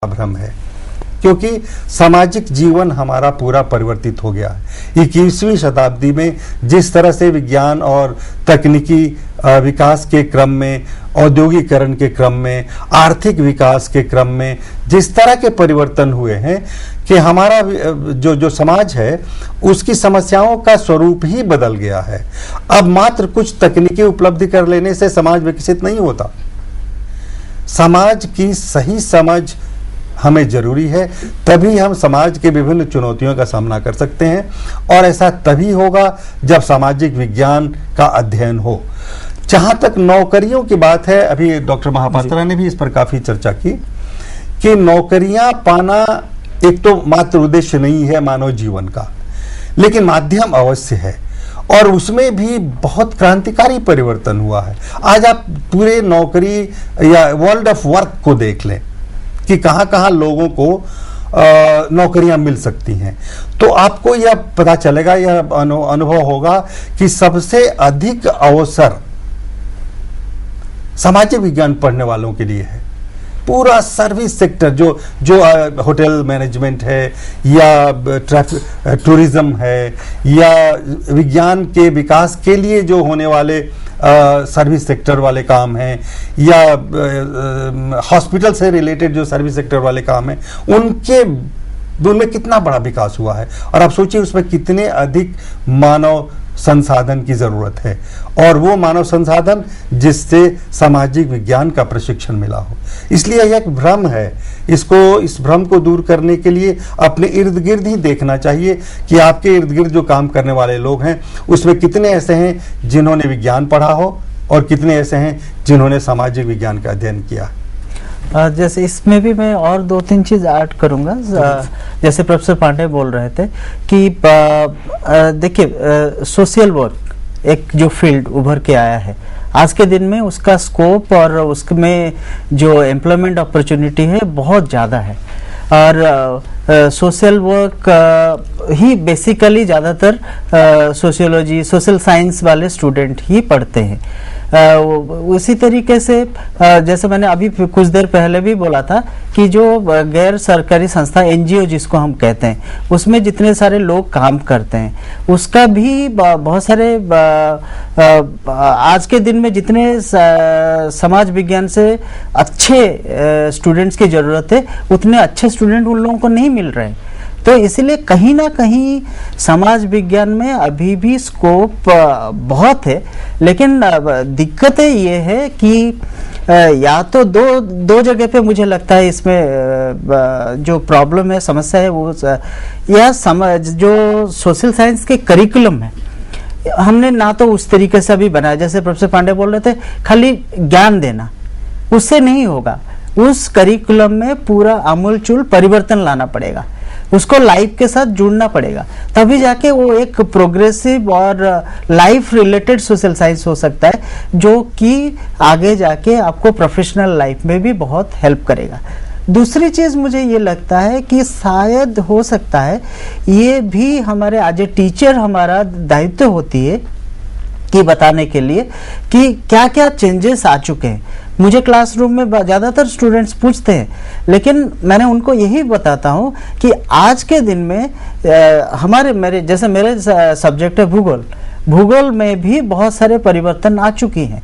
भ्रम है, क्योंकि सामाजिक जीवन हमारा पूरा परिवर्तित हो गया है। 21वीं शताब्दी में जिस तरह से विज्ञान और तकनीकी विकास के क्रम में, औद्योगिकरण के क्रम में, आर्थिक विकास के क्रम में जिस तरह के परिवर्तन हुए हैं कि हमारा जो समाज है उसकी समस्याओं का स्वरूप ही बदल गया है। अब मात्र कुछ तकनीकी उपलब्धि कर लेने से समाज विकसित नहीं होता। समाज की सही समझ हमें जरूरी है, तभी हम समाज के विभिन्न चुनौतियों का सामना कर सकते हैं और ऐसा तभी होगा जब सामाजिक विज्ञान का अध्ययन हो। जहां तक नौकरियों की बात है, अभी डॉक्टर महापात्रा ने भी इस पर काफी चर्चा की कि नौकरियां पाना एक तो मात्र उद्देश्य नहीं है मानव जीवन का, लेकिन माध्यम अवश्य है और उसमें भी बहुत क्रांतिकारी परिवर्तन हुआ है। आज आप पूरे नौकरी या वर्ल्ड ऑफ वर्क को देख लें कि कहां कहां लोगों को नौकरियां मिल सकती हैं, तो आपको यह पता चलेगा, यह अनुभव होगा कि सबसे अधिक अवसर सामाजिक विज्ञान पढ़ने वालों के लिए है। पूरा सर्विस सेक्टर जो होटल मैनेजमेंट है या टूरिज्म है या विज्ञान के विकास के लिए जो होने वाले सर्विस सेक्टर वाले काम हैं या हॉस्पिटल से रिलेटेड जो सर्विस सेक्टर वाले काम हैं, उनमें कितना बड़ा विकास हुआ है। और आप सोचिए उसमें कितने अधिक मानव संसाधन की जरूरत है, और वो मानव संसाधन जिससे सामाजिक विज्ञान का प्रशिक्षण मिला हो। इसलिए यह एक भ्रम है, इस भ्रम को दूर करने के लिए अपने इर्द गिर्द ही देखना चाहिए कि आपके इर्द गिर्द जो काम करने वाले लोग हैं उसमें कितने ऐसे हैं जिन्होंने विज्ञान पढ़ा हो और कितने ऐसे हैं जिन्होंने सामाजिक विज्ञान का अध्ययन किया। जैसे इसमें भी मैं और दो तीन चीज ऐड करूंगा। जैसे प्रोफेसर पांडे बोल रहे थे कि देखिए सोशल वर्क एक जो फील्ड उभर के आया है आज के दिन में, उसका स्कोप और उसमें जो एम्प्लॉयमेंट अपॉर्चुनिटी है बहुत ज़्यादा है। और सोशल वर्क ही बेसिकली ज़्यादातर सोशियोलॉजी, सोशल साइंस वाले स्टूडेंट ही पढ़ते हैं। उसी तरीके से जैसे मैंने अभी कुछ देर पहले भी बोला था कि जो गैर सरकारी संस्था एनजीओ जिसको हम कहते हैं, उसमें जितने सारे लोग काम करते हैं उसका भी बहुत सारे आज के दिन में जितने समाज विज्ञान से अच्छे स्टूडेंट्स की ज़रूरत है उतने अच्छे स्टूडेंट उन लोगों को नहीं मिल रहे। तो इसलिए कहीं ना कहीं समाज विज्ञान में अभी भी स्कोप बहुत है, लेकिन दिक्कत ये है कि या तो दो जगह पे मुझे लगता है इसमें जो प्रॉब्लम है, समस्या है, वो यह जो सोशल साइंस के करिकुलम है हमने ना तो उस तरीके से अभी बनाया। जैसे प्रोफेसर पांडे बोल रहे थे खाली ज्ञान देना उससे नहीं होगा, उस करिकुलम में पूरा आमूलचूल परिवर्तन लाना पड़ेगा, उसको लाइफ के साथ जुड़ना पड़ेगा, तभी जाके वो एक प्रोग्रेसिव और लाइफ रिलेटेड सोशल साइंस हो सकता है जो कि आगे जाके आपको प्रोफेशनल लाइफ में भी बहुत हेल्प करेगा। दूसरी चीज मुझे ये लगता है कि शायद हो सकता है ये भी हमारे एज ए टीचर हमारा दायित्व होती है कि बताने के लिए कि क्या क्या चेंजेस आ चुके हैं। मुझे क्लासरूम में ज़्यादातर स्टूडेंट्स पूछते हैं, लेकिन मैंने उनको यही बताता हूँ कि आज के दिन में मेरे सब्जेक्ट है भूगोल में भी बहुत सारे परिवर्तन आ चुकी हैं।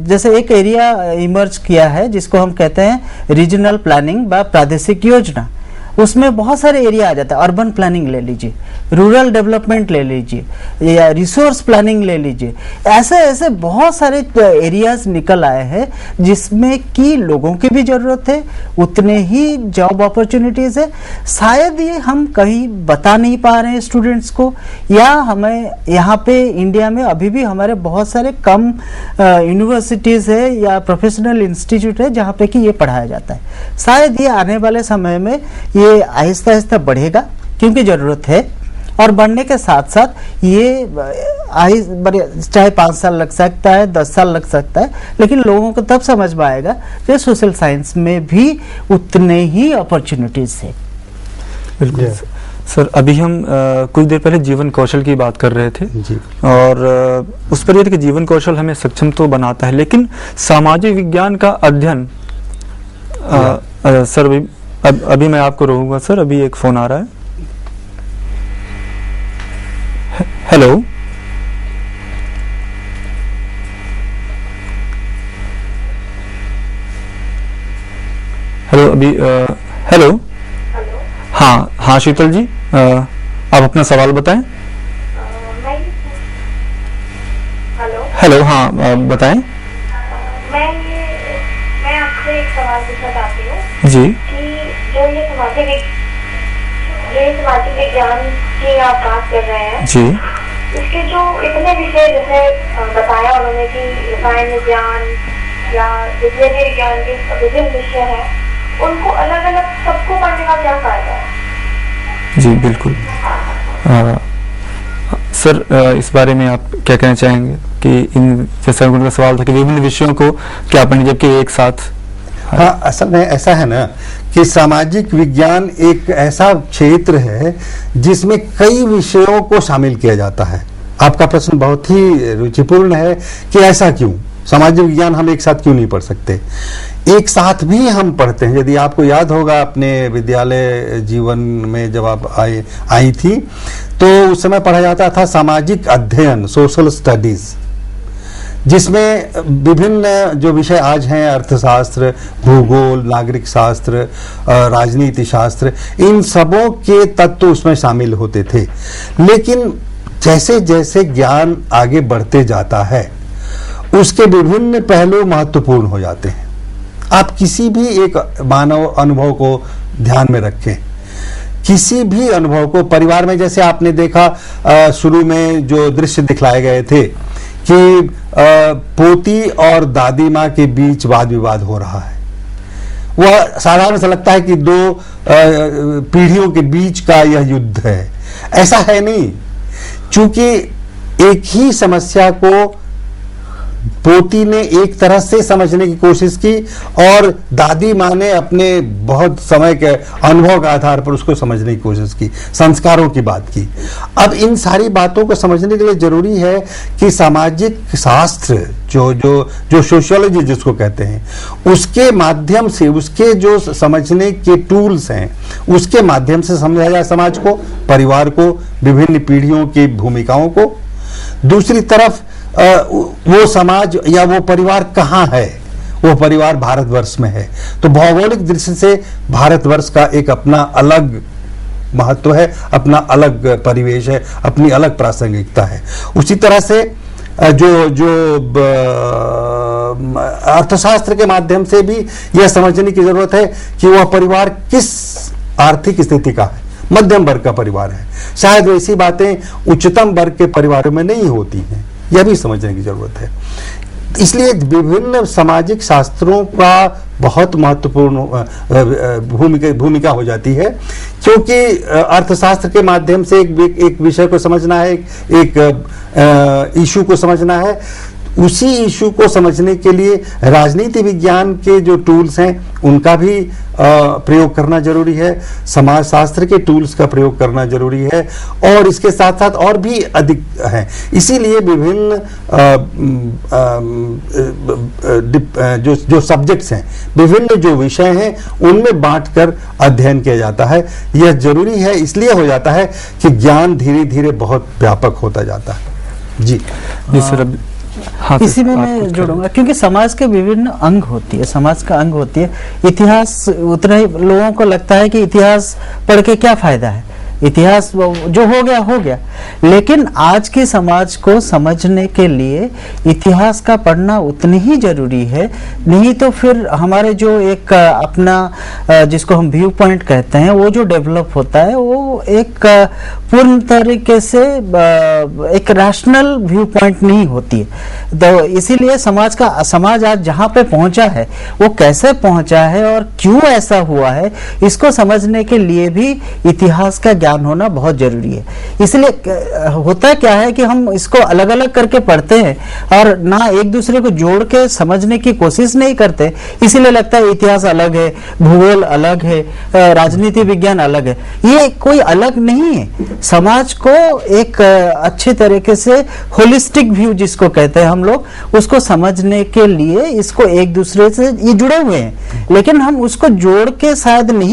जैसे एक एरिया इमर्ज किया है जिसको हम कहते हैं रीजनल प्लानिंग व प्रादेशिक योजना, उसमें बहुत सारे एरिया आ जाता है। अर्बन प्लानिंग ले लीजिए, रूरल डेवलपमेंट ले लीजिए या रिसोर्स प्लानिंग ले लीजिए, ऐसे बहुत सारे एरियाज निकल आए हैं जिसमें कि लोगों की भी जरूरत है, उतने ही जॉब अपॉर्चुनिटीज है। शायद ये हम कहीं बता नहीं पा रहे हैं स्टूडेंट्स को, या हमें यहाँ पे इंडिया में अभी भी हमारे बहुत सारे कम यूनिवर्सिटीज है या प्रोफेशनल इंस्टीट्यूट है जहाँ पे कि ये पढ़ाया जाता है। शायद ये आने वाले समय में ये आहिस्ता आहिस्ता बढ़ेगा क्योंकि जरूरत है, और बढ़ने के साथ साथ ये चाहे 5 साल लग सकता है, 10 साल लग सकता है, लेकिन लोगों को तब समझ में आएगा कि सोशल साइंस में भी उतने ही अपॉर्चुनिटीज है। बिल्कुल सर, अभी हम कुछ देर पहले जीवन कौशल की बात कर रहे थे जी। और उस पर यह था कि जीवन कौशल हमें सक्षम तो बनाता है, लेकिन सामाजिक विज्ञान का अध्ययन सर अभी मैं आपको रोकूंगा सर, अभी एक फोन आ रहा है। हेलो हेलो अभी हेलो हाँ हाँ शीतल जी, आप अपना सवाल बताएं। हेलो हाँ बताएं। मैं आपसे एक सवाल पूछना चाहती हूँ जी कि जो ये सामाजिक विज्ञान की आप बात कर रहे हैं जी इसके जो इतने विषय जैसे बताया उन्होंने कि रसायन विज्ञान या विज्ञान विज्ञान के विभिन्न विषय हैं, उनको अलग अलग सबको पढ़ने का क्या फायदा है? जी बिल्कुल। सर इस बारे में आप क्या कहना चाहेंगे कि इन जैसा उनका सवाल था कि विभिन्न विषयों को क्या पढ़ने, जबकि एक साथ? हाँ, असल में ऐसा है ना कि सामाजिक विज्ञान एक ऐसा क्षेत्र है जिसमें कई विषयों को शामिल किया जाता है। आपका प्रश्न बहुत ही रुचिपूर्ण है कि ऐसा क्यों, सामाजिक विज्ञान हम एक साथ क्यों नहीं पढ़ सकते? एक साथ भी हम पढ़ते हैं। यदि आपको याद होगा अपने विद्यालय जीवन में जब आप आई थी तो उस समय पढ़ा जाता था सामाजिक अध्ययन, सोशल स्टडीज, जिसमें विभिन्न जो विषय आज हैं, अर्थशास्त्र, भूगोल, नागरिक शास्त्र, राजनीति शास्त्र, इन सबों के तत्व उसमें शामिल होते थे। लेकिन जैसे जैसे ज्ञान आगे बढ़ते जाता है उसके विभिन्न पहलू महत्वपूर्ण हो जाते हैं। आप किसी भी एक मानव अनुभव को ध्यान में रखें, किसी भी अनुभव को, परिवार में जैसे आपने देखा शुरू में जो दृश्य दिखलाए गए थे कि पोती और दादी माँ के बीच वाद विवाद हो रहा है, वह साधारण सा लगता है कि दो पीढ़ियों के बीच का यह युद्ध है। ऐसा है नहीं, चूंकि एक ही समस्या को पोती ने एक तरह से समझने की कोशिश की और दादी माँ ने अपने बहुत समय के अनुभव के आधार पर उसको समझने की कोशिश की, संस्कारों की बात की। अब इन सारी बातों को समझने के लिए जरूरी है कि सामाजिक शास्त्र जो सोशियोलॉजी जिसको कहते हैं, उसके माध्यम से, उसके जो समझने के टूल्स हैं, उसके माध्यम से समझा जाए समाज को, परिवार को, विभिन्न पीढ़ियों की भूमिकाओं को। दूसरी तरफ वो समाज या वो परिवार कहाँ है? वो परिवार भारतवर्ष में है, तो भौगोलिक दृष्टि से भारतवर्ष का एक अपना अलग महत्व है, अपना अलग परिवेश है, अपनी अलग प्रासंगिकता है। उसी तरह से जो अर्थशास्त्र के माध्यम से भी यह समझने की जरूरत है कि वह परिवार किस आर्थिक स्थिति का है, मध्यम वर्ग का परिवार है। शायद वैसी बातें उच्चतम वर्ग के परिवारों में नहीं होती हैं, यह भी समझने की जरूरत है। इसलिए विभिन्न सामाजिक शास्त्रों का बहुत महत्वपूर्ण भूमिका हो जाती है, क्योंकि अर्थशास्त्र के माध्यम से एक विषय को समझना है, एक इशू को समझना है। उसी इशू को समझने के लिए राजनीति विज्ञान के जो टूल्स हैं उनका भी प्रयोग करना जरूरी है, समाज शास्त्र के टूल्स का प्रयोग करना जरूरी है, और इसके साथ साथ और भी अधिक हैं। इसीलिए विभिन्न जो सब्जेक्ट्स हैं, विभिन्न जो विषय हैं, उनमें बांटकर अध्ययन किया जाता है। यह जरूरी है, इसलिए हो जाता है कि ज्ञान धीरे धीरे बहुत व्यापक होता जाता है। जी सर, हाँ, इसी में मैं जोड़ूंगा, क्योंकि समाज के विभिन्न अंग होती है, समाज का अंग होती है। इतिहास, उतना ही लोगों को लगता है कि इतिहास पढ़ के क्या फायदा है, इतिहास जो हो गया, लेकिन आज के समाज को समझने के लिए इतिहास का पढ़ना उतनी ही जरूरी है। नहीं तो फिर हमारे जो एक अपना जिसको हम व्यू पॉइंट कहते हैं, वो जो डेवलप होता है वो एक पूर्ण तरीके से एक रैशनल व्यू पॉइंट नहीं होती है। तो इसीलिए समाज आज जहाँ पे पहुंचा है वो कैसे पहुंचा है और क्यों ऐसा हुआ है, इसको समझने के लिए भी इतिहास का ज्ञान होना बहुत जरूरी है। इसलिए होता क्या है कि हम इसको अलग अलग करके पढ़ते हैं और ना एक दूसरे को जोड़ के समझने की कोशिश नहीं करते, इसीलिए लगता है इतिहास अलग है, भूगोल अलग है, राजनीति विज्ञान अलग है। ये कोई अलग नहीं है। समाज को एक अच्छे तरीके से होलिस्टिक व्यू जिसको कहते हैं हम लोग, उसको समझने के लिए इसको एक दूसरे से ये जुड़े हुए हैं, लेकिन हम उसको जोड़ के शायद नहीं